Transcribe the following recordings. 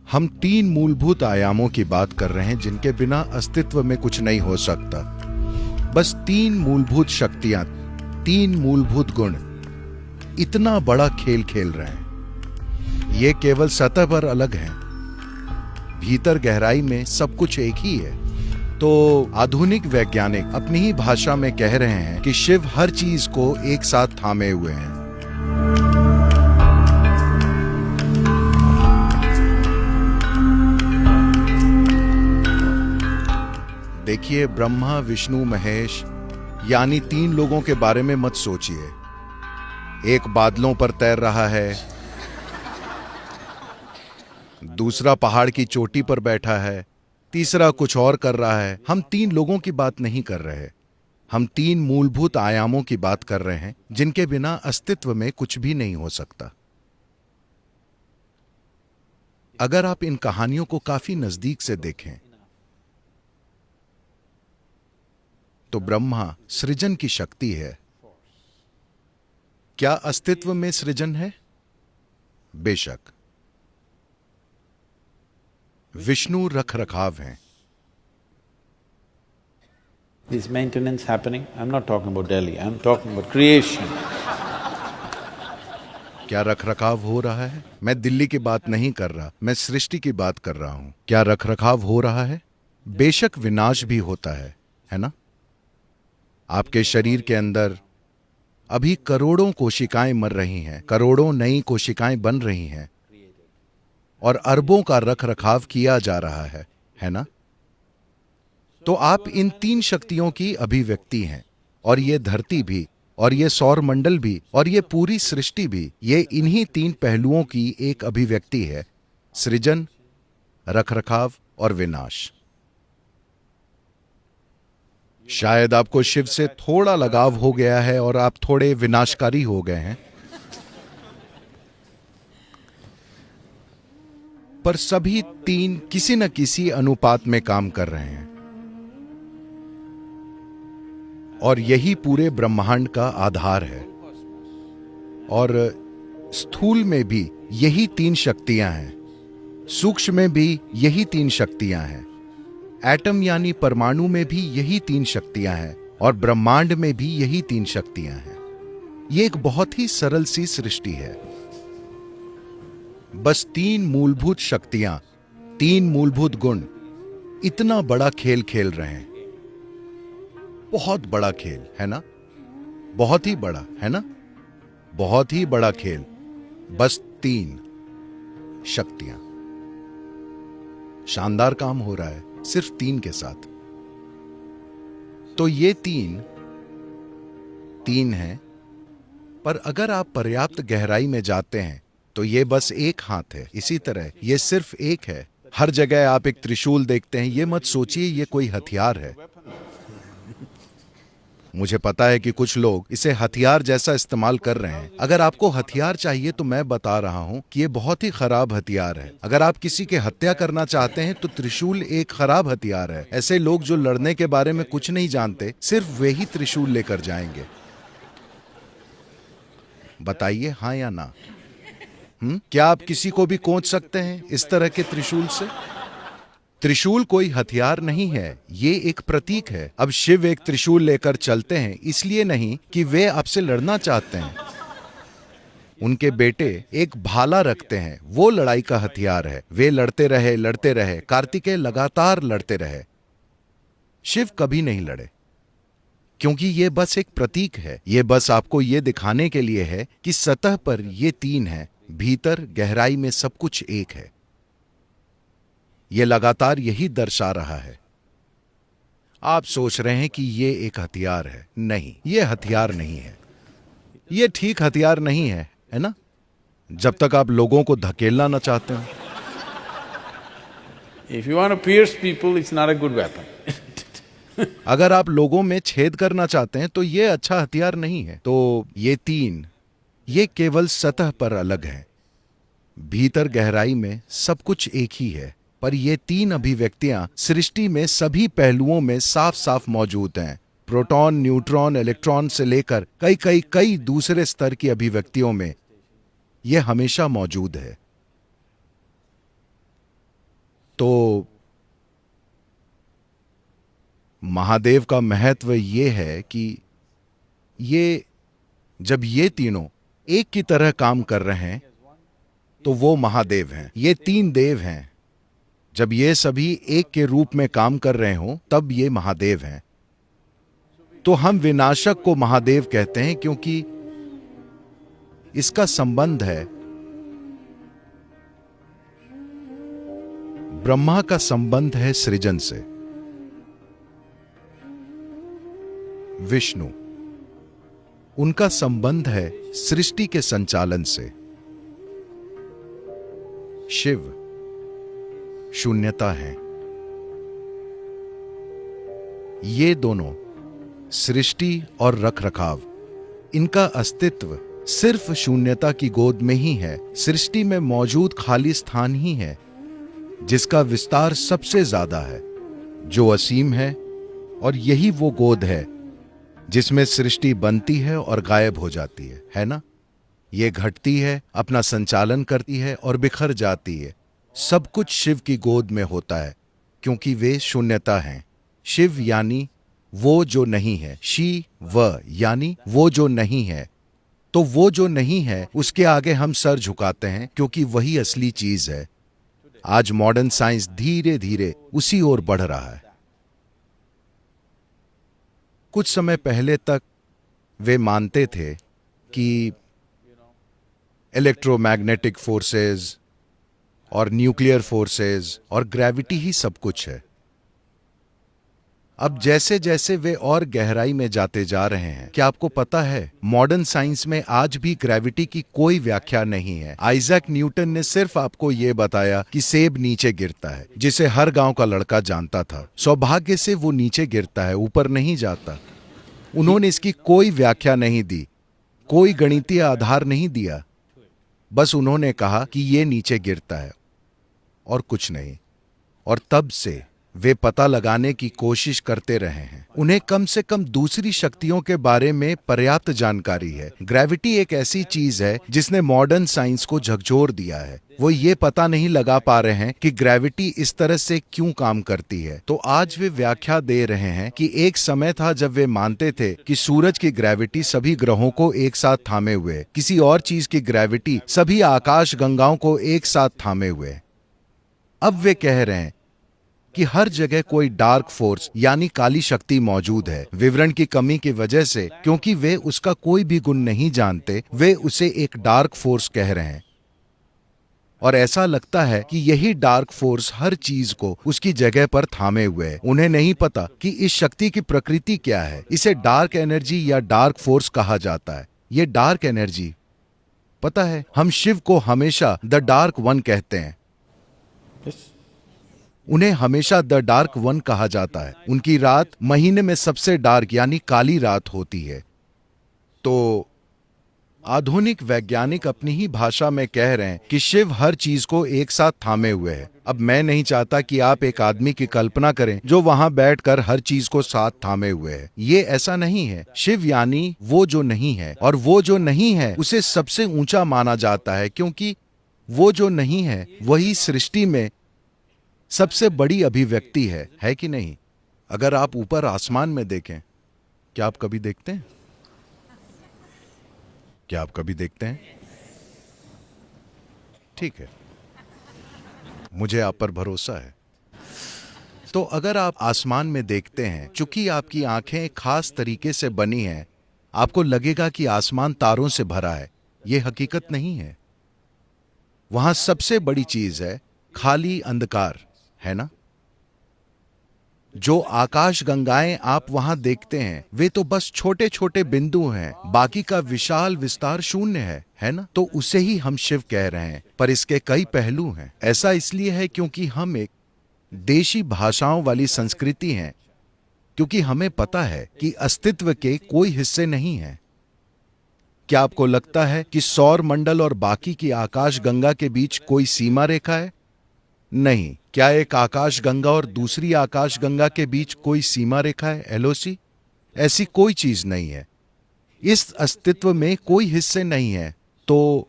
हम तीन मूलभूत आयामों की बात कर रहे हैं जिनके बिना अस्तित्व में कुछ नहीं हो सकता। बस तीन मूलभूत शक्तियां, तीन मूलभूत गुण इतना बड़ा खेल खेल रहे हैं। ये केवल सतह पर अलग हैं, भीतर गहराई में सब कुछ एक ही है। तो आधुनिक वैज्ञानिक अपनी ही भाषा में कह रहे हैं कि शिव हर चीज को एक साथ थामे हुए हैं। देखिए, ब्रह्मा विष्णु महेश यानी तीन लोगों के बारे में मत सोचिए। एक बादलों पर तैर रहा है, दूसरा पहाड़ की चोटी पर बैठा है, तीसरा कुछ और कर रहा है। हम तीन लोगों की बात नहीं कर रहे, हम तीन मूलभूत आयामों की बात कर रहे हैं जिनके बिना अस्तित्व में कुछ भी नहीं हो सकता। अगर आप इन कहानियों को काफी नजदीक से देखें तो ब्रह्मा सृजन की शक्ति है। क्या अस्तित्व में सृजन है? बेशक। विष्णु रखरखाव हैं। This maintenance happening, I'm not talking about Delhi, I'm talking about creation. क्या रखरखाव हो रहा है? मैं दिल्ली की बात नहीं कर रहा, मैं सृष्टि की बात कर रहा हूं। क्या रखरखाव हो रहा है? बेशक विनाश भी होता है ना? आपके शरीर के अंदर अभी करोड़ों कोशिकाएं मर रही हैं, करोड़ों नई कोशिकाएं बन रही हैं और अरबों का रखरखाव किया जा रहा है ना? तो आप इन तीन शक्तियों की अभिव्यक्ति हैं, और ये धरती भी, और ये सौर मंडल भी, और ये पूरी सृष्टि भी, ये इन्हीं तीन पहलुओं की एक अभिव्यक्ति है: सृजन, रखरखाव और विनाश। शायद आपको शिव से थोड़ा लगाव हो गया है और आप थोड़े विनाशकारी हो गए हैं, पर सभी तीन किसी न किसी अनुपात में काम कर रहे हैं, और यही पूरे ब्रह्मांड का आधार है। और स्थूल में भी यही तीन शक्तियां हैं, सूक्ष्म में भी यही तीन शक्तियां हैं, एटम यानी परमाणु में भी यही तीन शक्तियां हैं, और ब्रह्मांड में भी यही तीन शक्तियां हैं। यह एक बहुत ही सरल सी सृष्टि है। बस तीन मूलभूत शक्तियां, तीन मूलभूत गुण इतना बड़ा खेल खेल रहे हैं। बहुत बड़ा खेल है ना? बहुत ही बड़ा है ना? बहुत ही बड़ा खेल। बस तीन शक्तियां। शानदार काम हो रहा है सिर्फ तीन के साथ। तो ये तीन हैं, पर अगर आप पर्याप्त गहराई में जाते हैं तो ये बस एक हाथ है। इसी तरह ये सिर्फ एक है। हर जगह आप एक त्रिशूल देखते हैं, ये मत सोचिए ये कोई हथियार है। मुझे पता है कि कुछ लोग इसे हथियार जैसा इस्तेमाल कर रहे हैं। अगर आपको हथियार चाहिए तो मैं बता रहा हूं कि ये बहुत ही खराब हथियार है। अगर आप किसी की हत्या करना चाहते हैं तो त्रिशूल एक खराब हथियार है। ऐसे लोग जो लड़ने के बारे में कुछ नहीं जानते, सिर्फ वे ही त्रिशूल लेकर जाएंगे। बताइए हाँ या ना? क्या आप किसी को भी कोंच सकते हैं इस तरह के त्रिशूल से? त्रिशूल कोई हथियार नहीं है, ये एक प्रतीक है। अब शिव एक त्रिशूल लेकर चलते हैं इसलिए नहीं कि वे आपसे लड़ना चाहते हैं। उनके बेटे एक भाला रखते हैं, वो लड़ाई का हथियार है। वे लड़ते रहे, कार्तिकेय लगातार लड़ते रहे। शिव कभी नहीं लड़े, क्योंकि ये बस एक प्रतीक है। ये बस आपको ये दिखाने के लिए है कि सतह पर ये तीन है, भीतर गहराई में सब कुछ एक है। ये लगातार यही दर्शा रहा है। आप सोच रहे हैं कि ये एक हथियार है। नहीं, ये हथियार नहीं है। ये ठीक हथियार नहीं है ना? जब तक आप लोगों को धकेलना न चाहते हो। If you want to pierce people, it's not a good weapon. अगर आप लोगों में छेद करना चाहते हैं तो ये अच्छा हथियार नहीं है। तो ये तीन, ये केवल सतह पर अलग है, भीतर गहराई में सब कुछ एक ही है। पर ये तीन अभिव्यक्तियां सृष्टि में सभी पहलुओं में साफ साफ मौजूद हैं। प्रोटॉन, न्यूट्रॉन, इलेक्ट्रॉन से लेकर कई दूसरे स्तर की अभिव्यक्तियों में यह हमेशा मौजूद है। तो महादेव का महत्व ये है कि ये जब ये तीनों एक की तरह काम कर रहे हैं तो वो महादेव हैं। ये तीन देव हैं। जब ये सभी एक के रूप में काम कर रहे हों तब ये महादेव हैं। तो हम विनाशक को महादेव कहते हैं क्योंकि इसका संबंध है ब्रह्मा का संबंध है सृजन से, विष्णु उनका संबंध है सृष्टि के संचालन से, शिव शून्यता है। ये दोनों सृष्टि और रखरखाव, इनका अस्तित्व सिर्फ शून्यता की गोद में ही है। सृष्टि में मौजूद खाली स्थान ही है जिसका विस्तार सबसे ज्यादा है, जो असीम है, और यही वो गोद है जिसमें सृष्टि बनती है और गायब हो जाती है ना? ये घटती है, अपना संचालन करती है और बिखर जाती है। सब कुछ शिव की गोद में होता है क्योंकि वे शून्यता हैं। शिव यानी वो जो नहीं है, शिव यानी वो जो नहीं है। तो वो जो नहीं है उसके आगे हम सर झुकाते हैं क्योंकि वही असली चीज है। आज मॉडर्न साइंस धीरे धीरे उसी ओर बढ़ रहा है। कुछ समय पहले तक वे मानते थे कि इलेक्ट्रोमैग्नेटिक फोर्सेस और न्यूक्लियर फोर्सेस और ग्रेविटी ही सब कुछ है। अब जैसे जैसे वे और गहराई में जाते जा रहे हैं, क्या आपको पता है मॉडर्न साइंस में आज भी ग्रेविटी की कोई व्याख्या नहीं है। आइजैक न्यूटन ने सिर्फ आपको यह बताया कि सेब नीचे गिरता है, जिसे हर गांव का लड़का जानता था। सौभाग्य से वो नीचे गिरता है, ऊपर नहीं जाता। उन्होंने इसकी कोई व्याख्या नहीं दी, कोई गणितीय आधार नहीं दिया। बस उन्होंने कहा कि ये नीचे गिरता है और कुछ नहीं। और तब से वे पता लगाने की कोशिश करते रहे हैं। उन्हें कम से कम दूसरी शक्तियों के बारे में पर्याप्त जानकारी है। ग्रेविटी एक ऐसी चीज है जिसने मॉडर्न साइंस को झकझोर दिया है। वो ये पता नहीं लगा पा रहे हैं कि ग्रेविटी इस तरह से क्यों काम करती है। तो आज वे व्याख्या दे रहे हैं कि एक समय था जब वे मानते थे कि सूरज की ग्रेविटी सभी ग्रहों को एक साथ थामे हुए है, किसी और चीज की ग्रेविटी सभी आकाश गंगाओं को एक साथ थामे हुए है। अब वे कह रहे हैं कि हर जगह कोई डार्क फोर्स यानी काली शक्ति मौजूद है। विवरण की कमी की वजह से, क्योंकि वे उसका कोई भी गुण नहीं जानते, वे उसे एक डार्क फोर्स कह रहे हैं। और ऐसा लगता है कि यही डार्क फोर्स हर चीज को उसकी जगह पर थामे हुए है। उन्हें नहीं पता कि इस शक्ति की प्रकृति क्या है। इसे डार्क एनर्जी या डार्क फोर्स कहा जाता है। ये डार्क एनर्जी, पता है, हम शिव को हमेशा द डार्क वन कहते हैं। उन्हें हमेशा द डार्क वन कहा जाता है। उनकी रात महीने में सबसे डार्क यानी काली रात होती है। तो आधुनिक वैज्ञानिक अपनी ही भाषा में कह रहे हैं कि शिव हर चीज को एक साथ थामे हुए है। अब मैं नहीं चाहता कि आप एक आदमी की कल्पना करें जो वहां बैठकर हर चीज को साथ थामे हुए है। ये ऐसा नहीं है। शिव यानी वो जो नहीं है, और वो जो नहीं है उसे सबसे ऊंचा माना जाता है क्योंकि वो जो नहीं है वही सृष्टि में सबसे बड़ी अभिव्यक्ति है कि नहीं? अगर आप ऊपर आसमान में देखें, क्या आप कभी देखते हैं? क्या आप कभी देखते हैं? ठीक है, मुझे आप पर भरोसा है। तो अगर आप आसमान में देखते हैं, चूंकि आपकी आंखें खास तरीके से बनी हैं, आपको लगेगा कि आसमान तारों से भरा है। यह हकीकत नहीं है। वहां सबसे बड़ी चीज है खाली अंधकार, है ना? जो आकाश गंगाएं आप वहां देखते हैं वे तो बस छोटे छोटे बिंदु हैं, बाकी का विशाल विस्तार शून्य है ना? तो उसे ही हम शिव कह रहे हैं। पर इसके कई पहलू हैं। ऐसा इसलिए है क्योंकि हम एक देशी भाषाओं वाली संस्कृति हैं, क्योंकि हमें पता है कि अस्तित्व के कोई हिस्से नहीं हैं। क्या आपको लगता है कि सौर मंडल और बाकी की आकाश गंगा के बीच कोई सीमा रेखा है? नहीं। क्या एक आकाश गंगा और दूसरी आकाश गंगा के बीच कोई सीमा रेखा है, एलओसी? ऐसी कोई चीज नहीं है। इस अस्तित्व में कोई हिस्से नहीं है। तो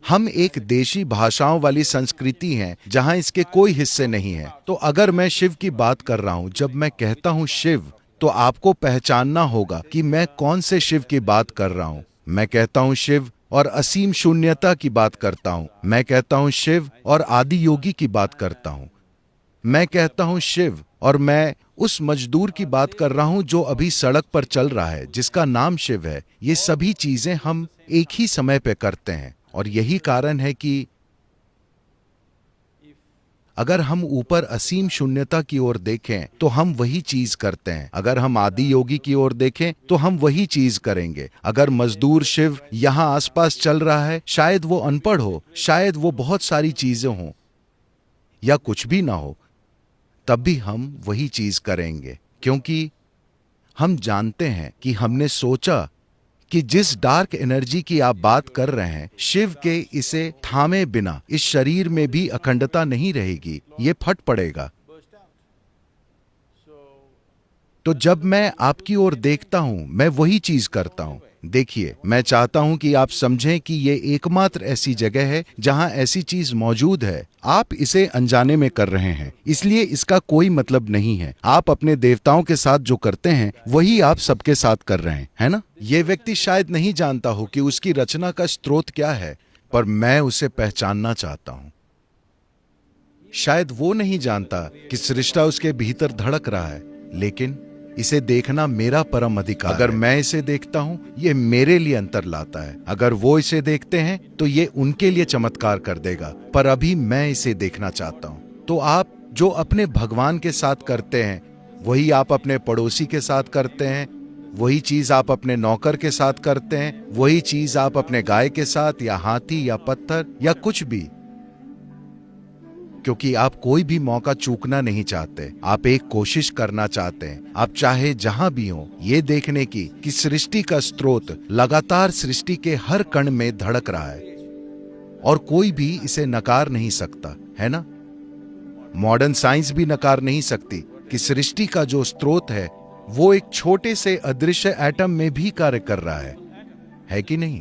हम एक देशी भाषाओं वाली संस्कृति हैं जहां इसके कोई हिस्से नहीं है। तो अगर मैं शिव की बात कर रहा हूं, जब मैं कहता हूं शिव, तो आपको पहचानना होगा कि मैं कौन से शिव की बात कर रहा हूं। मैं कहता हूं शिव और असीम शून्यता की बात करता हूं। मैं कहता हूं शिव और आदि योगी की बात करता हूं। मैं कहता हूं शिव और मैं उस मजदूर की बात कर रहा हूं जो अभी सड़क पर चल रहा है, जिसका नाम शिव है। ये सभी चीजें हम एक ही समय पे करते हैं और यही कारण है कि अगर हम ऊपर असीम शून्यता की ओर देखें तो हम वही चीज करते हैं। अगर हम आदि योगी की ओर देखें तो हम वही चीज करेंगे। अगर मजदूर शिव यहां आसपास चल रहा है, शायद वो अनपढ़ हो, शायद वो बहुत सारी चीजें हों या कुछ भी ना हो, तब भी हम वही चीज करेंगे, क्योंकि हम जानते हैं कि हमने सोचा कि जिस डार्क एनर्जी की आप बात कर रहे हैं, शिव के इसे थामे बिना इस शरीर में भी अखंडता नहीं रहेगी, ये फट पड़ेगा। तो जब मैं आपकी ओर देखता हूं, मैं वही चीज करता हूं। देखिए, मैं चाहता हूं कि आप समझें कि ये एकमात्र ऐसी जगह है जहां ऐसी चीज मौजूद है। आप इसे अनजाने में कर रहे हैं, इसलिए इसका कोई मतलब नहीं है। आप अपने देवताओं के साथ जो करते हैं वही आप सबके साथ कर रहे हैं, है ना? ये व्यक्ति शायद नहीं जानता हो कि उसकी रचना का स्रोत क्या है, पर मैं उसे पहचानना चाहता हूं। शायद वो नहीं जानता कि सृष्टा उसके भीतर धड़क रहा है, लेकिन इसे देखना मेरा परम अधिकार। अगर मैं इसे देखता हूं, ये मेरे लिए अंतर लाता है। अगर वो इसे देखते हैं तो ये उनके लिए चमत्कार कर देगा, पर अभी मैं इसे देखना चाहता हूं। तो आप जो अपने भगवान के साथ करते हैं वही आप अपने पड़ोसी के साथ करते हैं, वही चीज आप अपने नौकर के साथ करते हैं, वही चीज आप अपने गाय के साथ या हाथी या पत्थर या कुछ भी, क्योंकि आप कोई भी मौका चूकना नहीं चाहते। आप एक कोशिश करना चाहते हैं, आप चाहे जहां भी हो, ये देखने की कि सृष्टि का स्रोत लगातार सृष्टि के हर कण में धड़क रहा है और कोई भी इसे नकार नहीं सकता, है ना? मॉडर्न साइंस भी नकार नहीं सकती कि सृष्टि का जो स्रोत है वो एक छोटे से अदृश्य एटम में भी कार्य कर रहा है कि नहीं?